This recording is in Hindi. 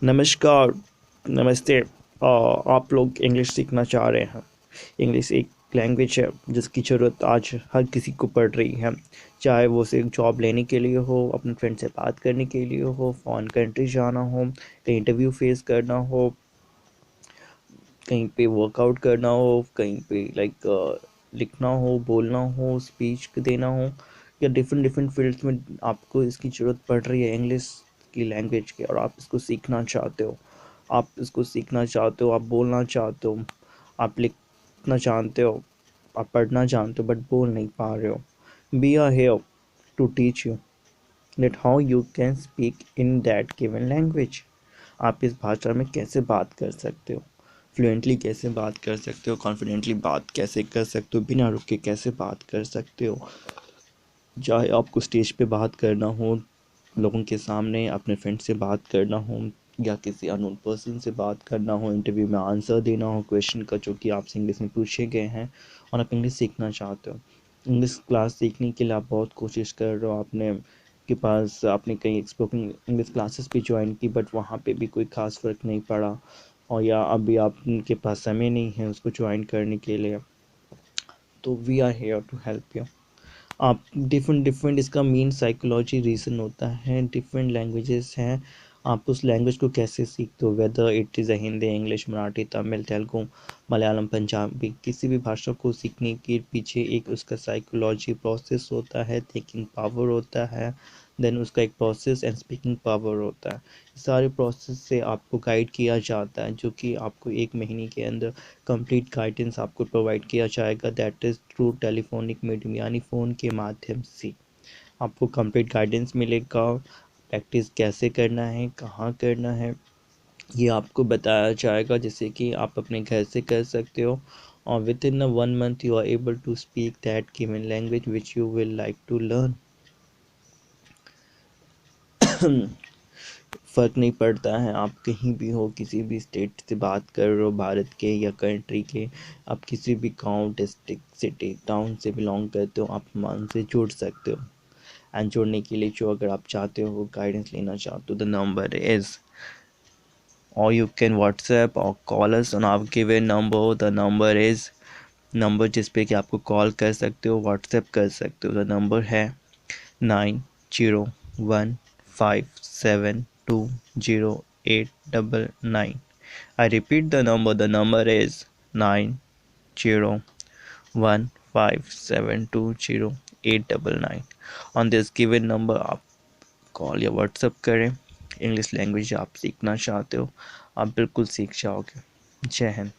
नमस्कार, नमस्ते। आप लोग इंग्लिश सीखना चाह रहे हैं। इंग्लिश एक लैंग्वेज है जिसकी ज़रूरत आज हर किसी को पड़ रही है, चाहे वो सिर्फ जॉब लेने के लिए हो, अपने फ्रेंड से बात करने के लिए हो, फॉरेन कंट्री जाना हो, कहीं इंटरव्यू फेस करना हो, कहीं पे वर्कआउट करना हो, कहीं पे लिखना हो, बोलना हो, स्पीच देना हो, या डिफरेंट डिफरेंट फील्ड्स में आपको इसकी ज़रूरत पड़ रही है इंग्लिश की लैंग्वेज की, और आप इसको सीखना चाहते हो। आप इसको सीखना चाहते हो, आप बोलना चाहते हो, आप लिखना जानते हो, आप पढ़ना जानते हो, बट बोल नहीं पा रहे हो। We are here to teach you that how you can speak in that given language. आप इस भाषा में कैसे बात कर सकते हो, फ्लुएंटली कैसे बात कर सकते हो, कॉन्फिडेंटली बात कैसे कर सकते हो, बिना रुके कैसे बात कर सकते हो। चाहे आपको स्टेज पे बात करना हो, लोगों के सामने अपने फ्रेंड से बात करना हो, या किसी अननोन पर्सन से बात करना हो, इंटरव्यू में आंसर देना हो क्वेश्चन का जो कि आपसे इंग्लिश में पूछे गए हैं, और आप इंग्लिश सीखना चाहते हो। इंग्लिश क्लास सीखने के लिए आप बहुत कोशिश कर रहे हो, आपने कई स्पोकन इंग्लिश क्लासेस भी ज्वाइन की, बट वहाँ पे भी कोई ख़ास फ़र्क नहीं पड़ा, और या अभी आपके पास समय नहीं है उसको ज्वाइन करने के लिए। तो we are here to help you. आप डिफरेंट डिफरेंट इसका मेन साइकोलॉजी रीज़न होता है, डिफरेंट लैंग्वेजेस हैं। आप उस लैंग्वेज को कैसे सीखते हो, whether it is a Hindi, English, Marathi, Tamil, Telugu, Malayalam, Punjabi, किसी भी भाषा को सीखने के पीछे एक उसका साइकोलॉजी प्रोसेस होता है, थिंकिंग पावर होता है, देन उसका एक प्रोसेस एंड स्पीकिंग पावर होता है। सारे प्रोसेस से आपको गाइड किया जाता है, जो कि आपको 1 महीने के अंदर कंप्लीट गाइडेंस आपको प्रोवाइड किया जाएगा, that is through telephonic medium, यानी फ़ोन के माध्यम से आपको कंप्लीट गाइडेंस मिलेगा। प्रैक्टिस कैसे करना है, कहाँ करना है, ये आपको बताया जाएगा, जैसे कि आप अपने घर से कर सकते हो, और within 1 month you are able to speak that given language which you will like to learn. फ़र्क नहीं पड़ता है, आप कहीं भी हो, किसी भी स्टेट से बात कर रहे हो, भारत के या कंट्री के, आप किसी भी गांव, डिस्ट्रिक्ट, सिटी, टाउन से बिलोंग करते हो, आप मान से जुड़ सकते हो। एंड जुड़ने के लिए जो अगर आप चाहते हो, गाइडेंस लेना चाहते हो, the number is, or you can WhatsApp or call us on our given number. The number is, number जिस पे कि आपको कॉल कर सकते हो, व्हाट्सएप कर सकते हो, द नंबर है 9015720899। I repeat the number is 9015720899। On this given number आप कॉल या व्हाट्सएप करें। इंग्लिश लैंग्वेज आप सीखना चाहते हो, आप बिल्कुल सीख जाओगे। जय हिंद।